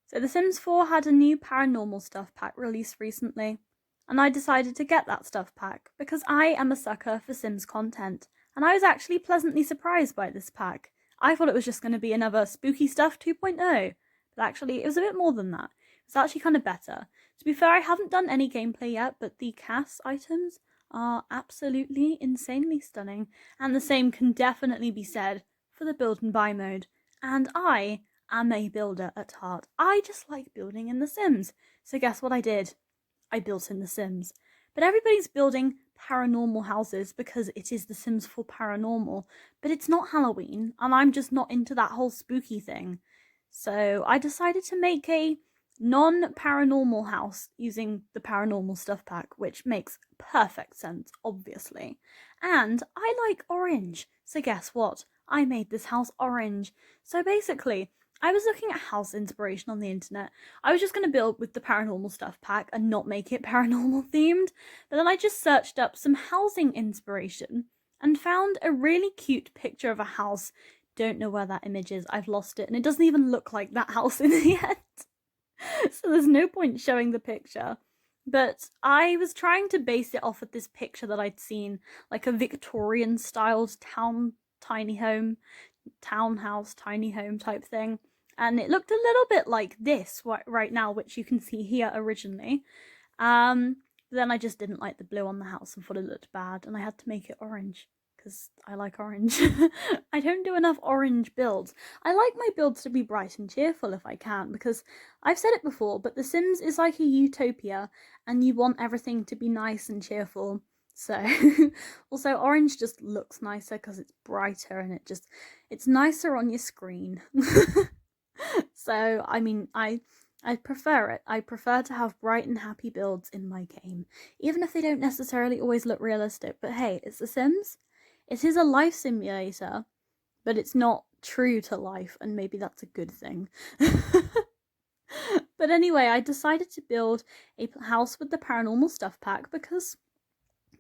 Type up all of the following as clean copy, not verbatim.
So The Sims 4 had a new paranormal stuff pack released recently, and I decided to get that stuff pack because I am a sucker for Sims content, and I was actually pleasantly surprised by this pack. I thought it was just going to be another Spooky Stuff 2.0, but actually it was a bit more than that. It's actually kind of better. To be fair, I haven't done any gameplay yet, but the cast items are absolutely insanely stunning, and the same can definitely be said for the build and buy mode. And I am a builder at heart. I just like building in The Sims. So guess what I did? I built in The Sims. But everybody's building paranormal houses because it is The Sims for paranormal. But it's not Halloween, and I'm just not into that whole spooky thing. So I decided to make a non-paranormal house using the paranormal stuff pack, which makes perfect sense, obviously. And I like orange. So guess what? I made this house orange. So basically, I was looking at house inspiration on the internet. I was just going to build with the paranormal stuff pack and not make it paranormal themed. But then I just searched up some housing inspiration and found a really cute picture of a house. Don't know where that image is. I've lost it. And it doesn't even look like that house in the end. So there's no point showing the picture. But I was trying to base it off of this picture that I'd seen, like a Victorian styled tiny home, townhouse, tiny home type thing. And it looked a little bit like this right now, which you can see here originally. Then I just didn't like the blue on the house and thought it looked bad, and I had to make it orange because I like orange. I don't do enough orange builds. I like my builds to be bright and cheerful if I can, because I've said it before, but The Sims is like a utopia, and you want everything to be nice and cheerful. So, also orange just looks nicer because it's brighter and it's nicer on your screen. So, I mean, I prefer it. I prefer to have bright and happy builds in my game, even if they don't necessarily always look realistic. But hey, it's The Sims. It is a life simulator, but it's not true to life, and maybe that's a good thing. But anyway, I decided to build a house with the paranormal stuff pack because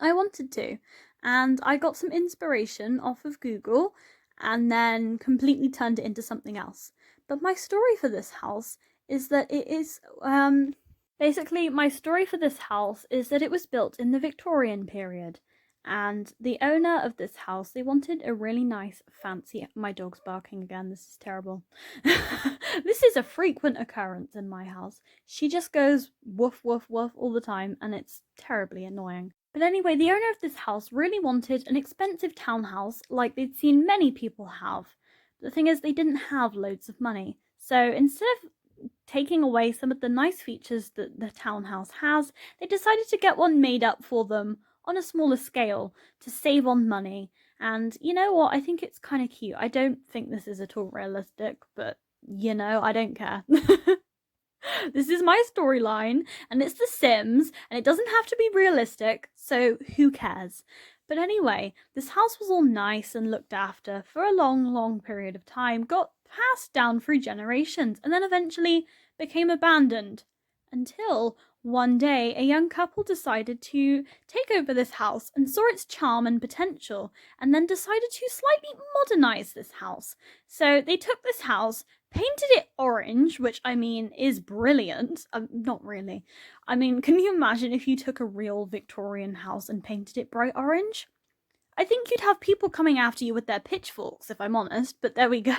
I wanted to, and I got some inspiration off of Google and then completely turned it into something else. But my story for this house is that it is basically my story for this house is that it was built in the Victorian period, and the owner of this house, they wanted a really nice fancy, my dog's barking again, this is terrible. This is a frequent occurrence in my house. She just goes woof woof woof all the time, and it's terribly annoying. But anyway, the owner of this house really wanted an expensive townhouse like they'd seen many people have. But the thing is, they didn't have loads of money. So instead of taking away some of the nice features that the townhouse has, they decided to get one made up for them on a smaller scale to save on money. And you know what? I think it's kind of cute. I don't think this is at all realistic, but you know, I don't care. This is my storyline, and it's The Sims, and it doesn't have to be realistic, so who cares? But anyway, this house was all nice and looked after for a long, long period of time, got passed down through generations, and then eventually became abandoned. Until one day, a young couple decided to take over this house and saw its charm and potential, and then decided to slightly modernize this house. So they took this house, painted it orange, which I mean is brilliant. Not really. I mean, can you imagine if you took a real Victorian house and painted it bright orange? I think you'd have people coming after you with their pitchforks, if I'm honest, but there we go.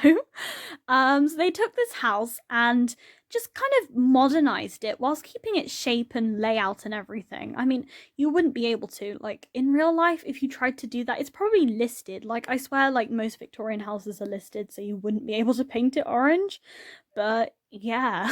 So they took this house and just kind of modernized it whilst keeping its shape and layout and everything. I mean, you wouldn't be able to, like, in real life, if you tried to do that, it's probably listed. Like, I swear, like, most Victorian houses are listed, so you wouldn't be able to paint it orange. But, yeah.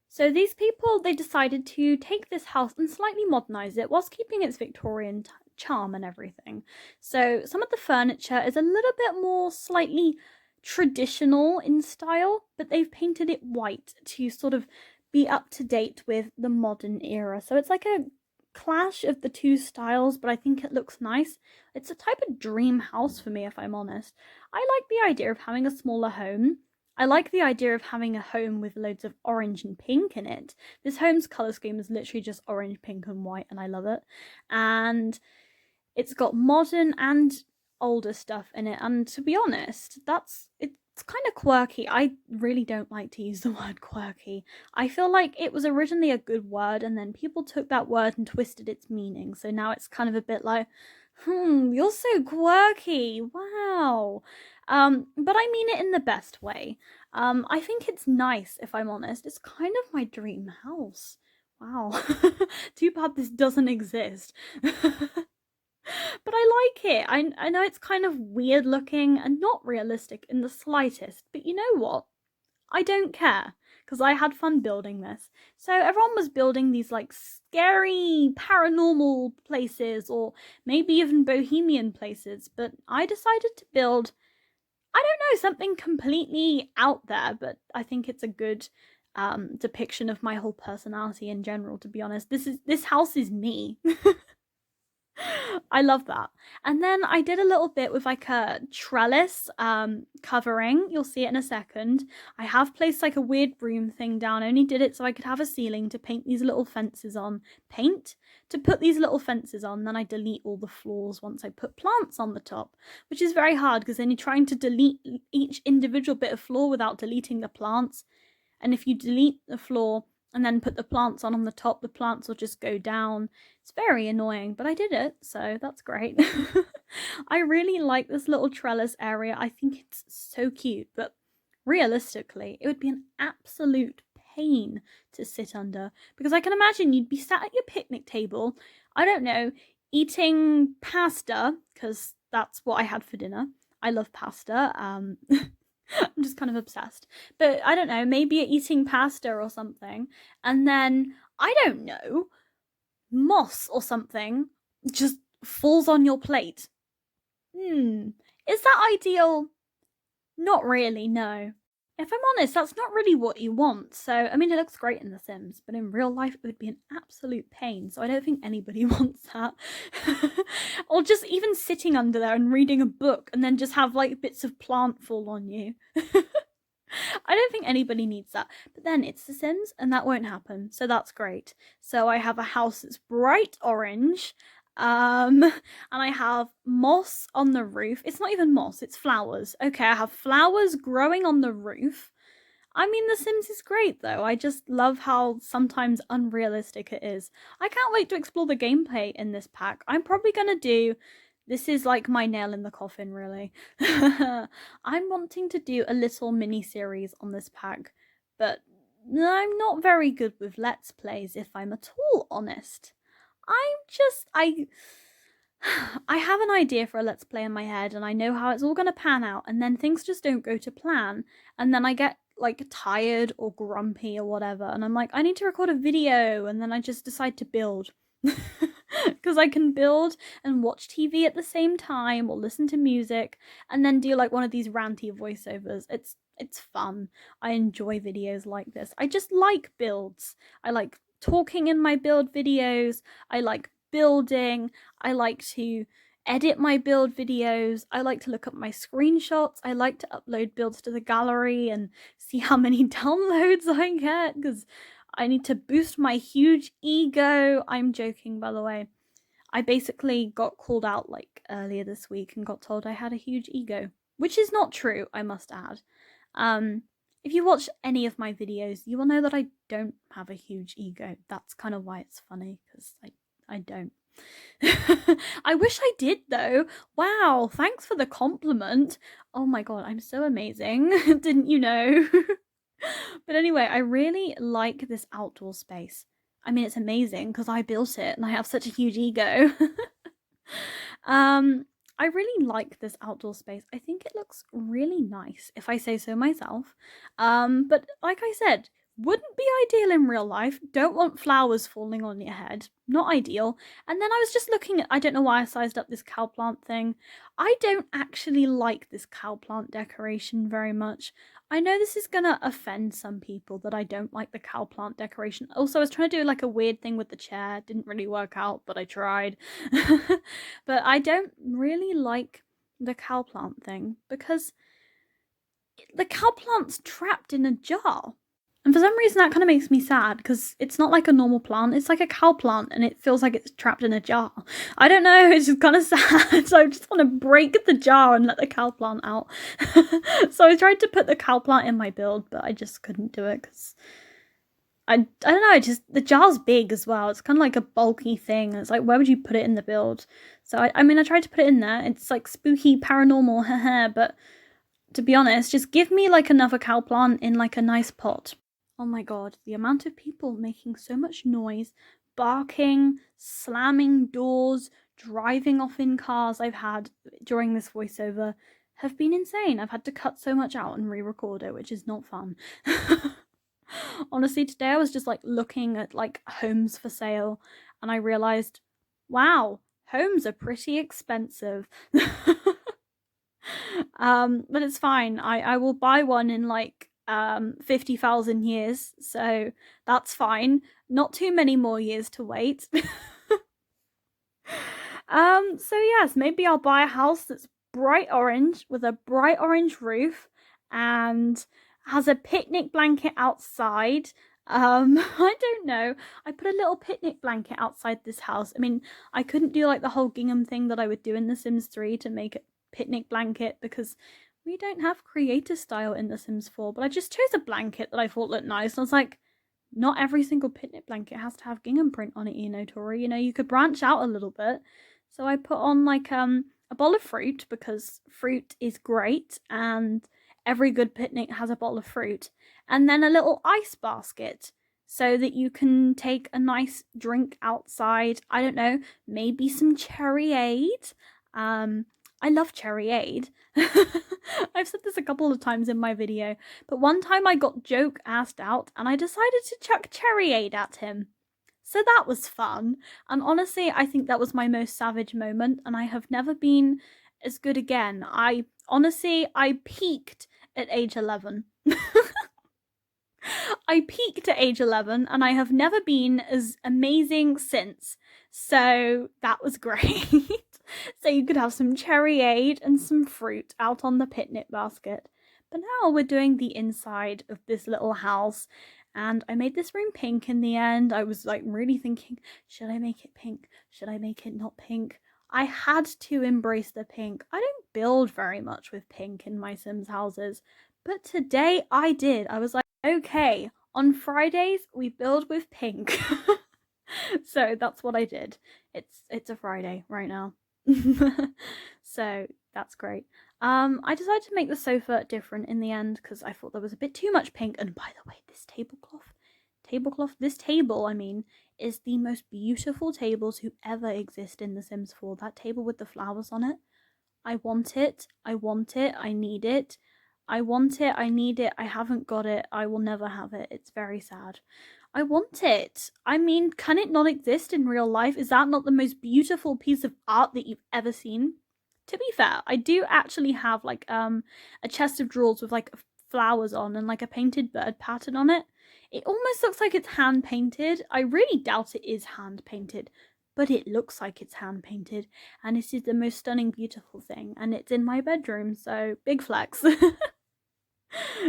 So these people, they decided to take this house and slightly modernize it whilst keeping its Victorian charm and everything. So some of the furniture is a little bit more slightly traditional in style, but they've painted it white to sort of be up to date with the modern era. So it's like a clash of the two styles, but I think it looks nice. It's a type of dream house for me, if I'm honest. I like the idea of having a smaller home. I like the idea of having a home with loads of orange and pink in it. This home's colour scheme is literally just orange, pink, and white, and I love it. And it's got modern and older stuff in it, and to be honest, it's It's kind of quirky. I really don't like to use the word quirky. I feel like it was originally a good word and then people took that word and twisted its meaning. So now it's kind of a bit like, you're so quirky. Wow. But I mean it in the best way. I think it's nice, if I'm honest. It's kind of my dream house. Wow. Too bad this doesn't exist. But I like it. I know it's kind of weird looking and not realistic in the slightest, but you know what? I don't care because I had fun building this. So everyone was building these like scary paranormal places or maybe even bohemian places, but I decided to build, I don't know, something completely out there, but I think it's a good depiction of my whole personality in general, to be honest. This house is me. I love that. And then I did a little bit with like a trellis covering. You'll see it in a second. I have placed like a weird broom thing down. I only did it so I could have a ceiling to paint these little fences on. Paint to put these little fences on. Then I delete all the floors once I put plants on the top, which is very hard because then you're trying to delete each individual bit of floor without deleting the plants. And if you delete the floor and then put the plants on the top, the plants will just go down. It's very annoying, but I did it, so that's great. I really like this little trellis area. I think it's so cute, but realistically, it would be an absolute pain to sit under because I can imagine you'd be sat at your picnic table, I don't know, eating pasta, because that's what I had for dinner. I love pasta. I'm just kind of obsessed. But I don't know, maybe you're eating pasta or something, and then, I don't know, moss or something just falls on your plate. Is that ideal? Not really, no. If I'm honest, that's not really what you want. So, I mean, it looks great in The Sims, but in real life, it would be an absolute pain. So, I don't think anybody wants that. Or just even sitting under there and reading a book and then just have like bits of plant fall on you. I don't think anybody needs that. But then it's The Sims and that won't happen. So, that's great. So, I have a house that's bright orange. And I have moss on the roof. It's not even moss, it's flowers. Okay, I have flowers growing on the roof. I mean, The Sims is great though. I just love how sometimes unrealistic it is. I can't wait to explore the gameplay in this pack. I'm probably gonna do, this is like my nail in the coffin, really. I'm wanting to do a little mini series on this pack, but I'm not very good with Let's Plays, if I'm at all honest. I have an idea for a Let's Play in my head and I know how it's all going to pan out, and then things just don't go to plan, and then I get like tired or grumpy or whatever, and I'm like, I need to record a video, and then I just decide to build. Because I can build and watch TV at the same time or listen to music and then do like one of these ranty voiceovers. It's fun. I enjoy videos like this. I just like builds. I like talking in my build videos. I like building. I like to edit my build videos. I like to look up my screenshots. I like to upload builds to the gallery and see how many downloads I get because I need to boost my huge ego. I'm joking, by the way. I basically got called out like earlier this week and got told I had a huge ego, which is not true, I must add. If you watch any of my videos, you will know that I don't have a huge ego. That's kind of why it's funny, because I don't. I wish I did though. Wow, thanks for the compliment. Oh my god, I'm so amazing. Didn't you know? But anyway, I really like this outdoor space. I mean, it's amazing because I built it and I have such a huge ego. I really like this outdoor space. I think it looks really nice, if I say so myself. But like I said, wouldn't be ideal in real life. Don't want flowers falling on your head. Not ideal. And then I was just looking at, I don't know why I sized up this cow plant thing. I don't actually like this cow plant decoration very much. I know this is gonna offend some people that I don't like the cow plant decoration. Also, I was trying to do like a weird thing with the chair. Didn't really work out, but I tried. But I don't really like the cow plant thing because the cow plant's trapped in a jar. And for some reason that kind of makes me sad because it's not like a normal plant, it's like a cow plant and it feels like it's trapped in a jar. I don't know, it's just kind of sad. So I just want to break the jar and let the cow plant out. So I tried to put the cow plant in my build, but I just couldn't do it because I don't know, just the jar's big as well. It's kind of like a bulky thing. It's like, where would you put it in the build? So I mean, I tried to put it in there. It's like spooky, paranormal, haha, but to be honest, just give me like another cow plant in like a nice pot. Oh my god, the amount of people making so much noise, barking, slamming doors, driving off in cars I've had during this voiceover have been insane. I've had to cut so much out and re-record it, which is not fun. Honestly, today I was just like looking at like homes for sale and I realized, wow, homes are pretty expensive. But it's fine. I will buy one in like 50,000 years, so that's fine. Not too many more years to wait. So yes, maybe I'll buy a house that's bright orange with a bright orange roof and has a picnic blanket outside. I don't know. I put a little picnic blanket outside this house. I mean, I couldn't do like the whole gingham thing that I would do in The Sims 3 to make a picnic blanket because we don't have creator style in The Sims 4, but I just chose a blanket that I thought looked nice. And I was like, not every single picnic blanket has to have gingham print on it, you know, Tori. You know, you could branch out a little bit. So I put on like a bowl of fruit because fruit is great and every good picnic has a bowl of fruit. And then a little ice basket so that you can take a nice drink outside. I don't know, maybe some cherryade. I love cherryade. I've said this a couple of times in my video, but one time I got joke asked out and I decided to chuck cherryade at him. So that was fun. And honestly, I think that was my most savage moment and I have never been as good again. I peaked at age 11. I peaked at age 11 and I have never been as amazing since. So that was great. So you could have some cherryade and some fruit out on the picnic basket. But now we're doing the inside of this little house. And I made this room pink in the end. I was like really thinking, should I make it pink? Should I make it not pink? I had to embrace the pink. I don't build very much with pink in my Sims houses. But today I did. I was like, okay, on Fridays we build with pink. So that's what I did. It's a Friday right now. So that's great. I decided to make the sofa different in the end because I thought there was a bit too much pink. And by the way, this this table, I mean, is the most beautiful table to ever exist in The Sims 4. That table with the flowers on it. I want it. I want it. I need it. I want it. I need it. I haven't got it. I will never have it. It's very sad. I want it. I mean, can it not exist in real life? Is that not the most beautiful piece of art that you've ever seen? To be fair, I do actually have like a chest of drawers with like flowers on and like a painted bird pattern on it. It almost looks like it's hand painted. I really doubt it is hand painted, but it looks like it's hand painted and this is the most stunning, beautiful thing. And it's in my bedroom, so big flex.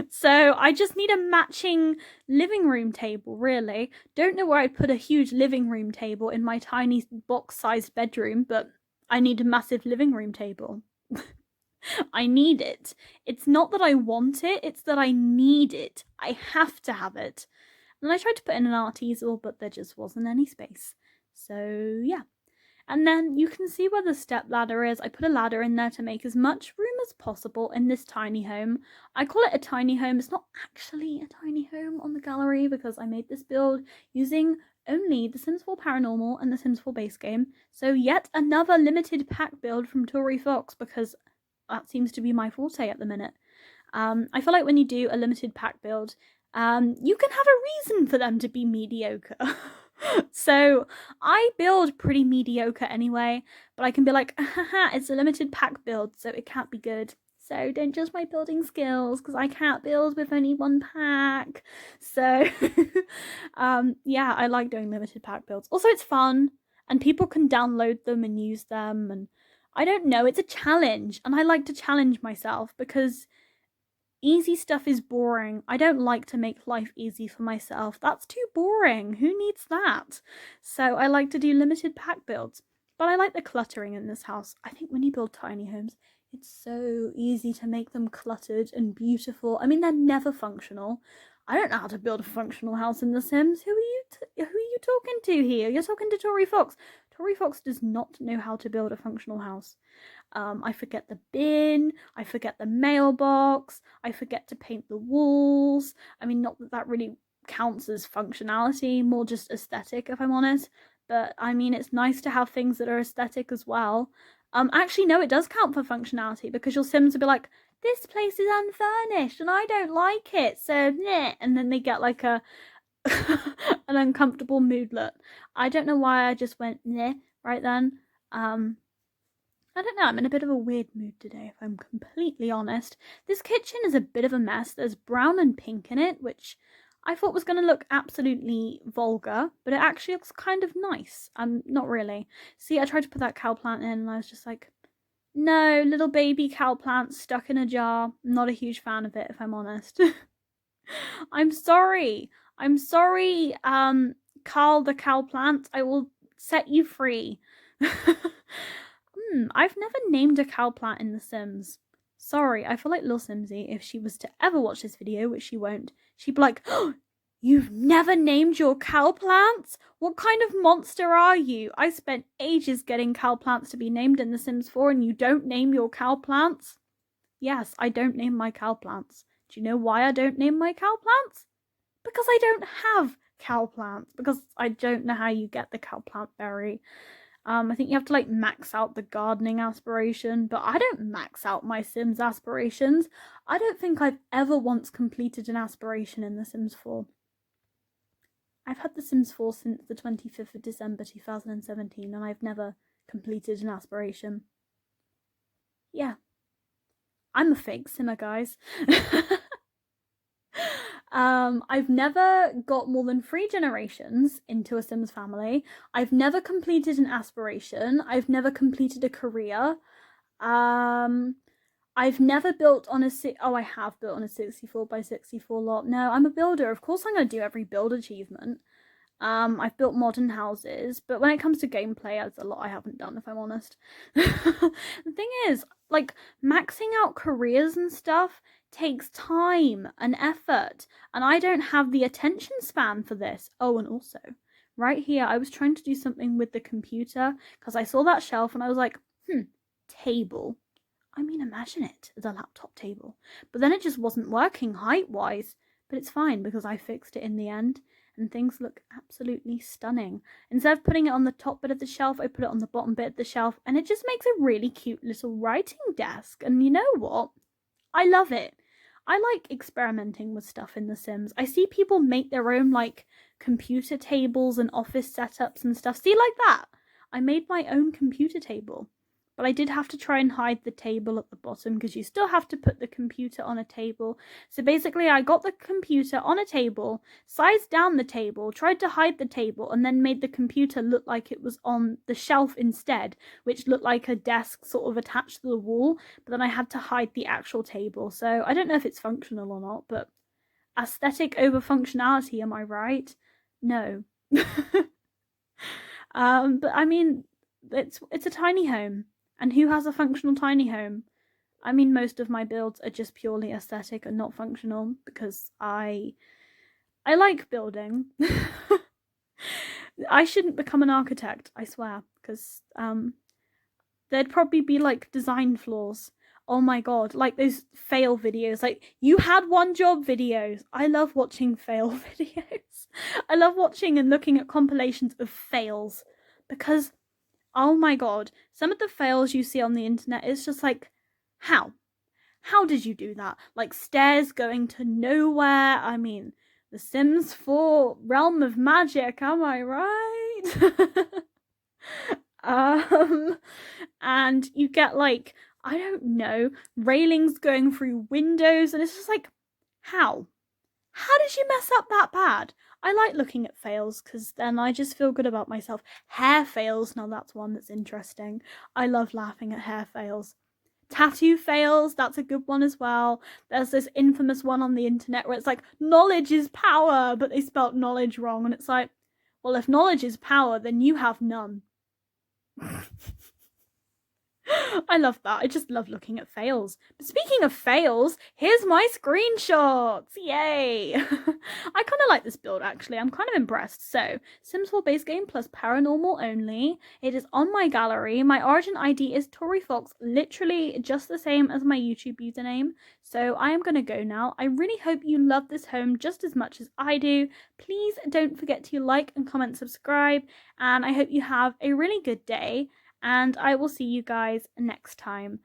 So I just need a matching living room table, really. Don't know where I'd put a huge living room table in my tiny box-sized bedroom, but I need a massive living room table. I need it. It's not that I want it, it's that I need it. I have to have it. And I tried to put in an art easel, but there just wasn't any space. So yeah. And then you can see where the step ladder is. I put a ladder in there to make as much room as possible in this tiny home. I call it a tiny home. It's not actually a tiny home on the gallery because I made this build using only The Sims 4 Paranormal and The Sims 4 base game. So yet another limited pack build from ToriFoxx because that seems to be my forte at the minute. I feel like when you do a limited pack build, you can have a reason for them to be mediocre. So I build pretty mediocre anyway, but I can be like, haha, it's a limited pack build, so it can't be good. So don't judge my building skills because I can't build with only one pack. So yeah, I like doing limited pack builds. Also, it's fun and people can download them and use them, and I don't know, it's a challenge and I like to challenge myself because Easy stuff is boring. I don't like to make life easy for myself. That's too boring. Who needs that? So I like to do limited pack builds. But I like the cluttering in this house. I think when you build tiny homes, it's so easy to make them cluttered and beautiful. I mean, they're never functional. I don't know how to build a functional house in The Sims. Who are you talking to here? You're talking to ToriFoxx. ToriFoxx does not know how to build a functional house. I forget the bin, I forget the mailbox, I forget to paint the walls. I mean, not that that really counts as functionality, more just aesthetic, if I'm honest. But I mean, it's nice to have things that are aesthetic as well. Actually, no, it does count for functionality because your Sims will be like, this place is unfurnished and I don't like it, so meh. And then they get like a an uncomfortable moodlet. I don't know why I just went meh right then. I don't know, I'm in a bit of a weird mood today, if I'm completely honest. This kitchen is a bit of a mess. There's brown and pink in it, which I thought was going to look absolutely vulgar, but it actually looks kind of nice. Not really. See, I tried to put that cow plant in and I was just like, no, little baby cow plant stuck in a jar. I'm not a huge fan of it, if I'm honest. I'm sorry. I'm sorry, Carl the cow plant. I will set you free. I've never named a cow plant in The Sims. Sorry, I feel like Lil Simsy, if she was to ever watch this video, which she won't, she'd be like, oh, you've never named your cow plants? What kind of monster are you? I spent ages getting cow plants to be named in The Sims 4 and you don't name your cow plants? Yes, I don't name my cow plants. Do you know why I don't name my cow plants? Because I don't have cow plants. Because I don't know how you get the cow plant berry. I think you have to like max out the gardening aspiration, but I don't max out my Sims aspirations. I don't think I've ever once completed an aspiration in The Sims 4. I've had The Sims 4 since the 25th of December 2017 and I've never completed an aspiration. Yeah. I'm a fake Simmer, guys. I've never got more than 3 generations into a Sims family. I've never completed an aspiration. I've never completed a career. I've never built on a I have built on a 64 by 64 lot. No, I'm a builder. Of course I'm going to do every build achievement. I've built modern houses, but when it comes to gameplay, there's a lot I haven't done, if I'm honest. The thing is, like, maxing out careers and stuff takes time and effort, and I don't have the attention span for this. Oh, and also, right here, I was trying to do something with the computer, because I saw that shelf, and I was like, table. I mean, imagine it as a laptop table. But then it just wasn't working height-wise, but it's fine, because I fixed it in the end and things look absolutely stunning. Instead of putting it on the top bit of the shelf, I put it on the bottom bit of the shelf, and it just makes a really cute little writing desk. And you know what? I love it. I like experimenting with stuff in The Sims. I see people make their own, like, computer tables and office setups and stuff. See, like that? I made my own computer table. But I did have to try and hide the table at the bottom because you still have to put the computer on a table. So basically I got the computer on a table, sized down the table, tried to hide the table, and then made the computer look like it was on the shelf instead, which looked like a desk sort of attached to the wall. But then I had to hide the actual table. So I don't know if it's functional or not, but aesthetic over functionality, am I right? No. But I mean, it's a tiny home. And who has a functional tiny home? I mean, most of my builds are just purely aesthetic and not functional because I like building. I shouldn't become an architect, I swear, because there'd probably be like design flaws. Oh my god, like those fail videos, like you had one job videos. I love watching fail videos. I love watching and looking at compilations of fails because oh my god, some of the fails you see on the internet is just like, how? How did you do that? Like stairs going to nowhere. I mean, The Sims 4 Realm of Magic, am I right? And you get like, I don't know, railings going through windows, and it's just like, how? How did you mess up that bad? I like looking at fails because then I just feel good about myself. Hair fails, now that's one that's interesting. I love laughing at hair fails. Tattoo fails, that's a good one as well. There's this infamous one on the internet where it's like, knowledge is power, but they spelt knowledge wrong. And it's like, well, if knowledge is power, then you have none. I love that. I just love looking at fails. But speaking of fails, here's my screenshots. Yay! I kind of like this build actually. I'm kind of impressed. So, Sims 4 base game plus paranormal only. It is on my gallery. My origin ID is ToriFoxx, literally just the same as my YouTube username. So, I am going to go now. I really hope you love this home just as much as I do. Please don't forget to like and comment, subscribe, and I hope you have a really good day. And I will see you guys next time.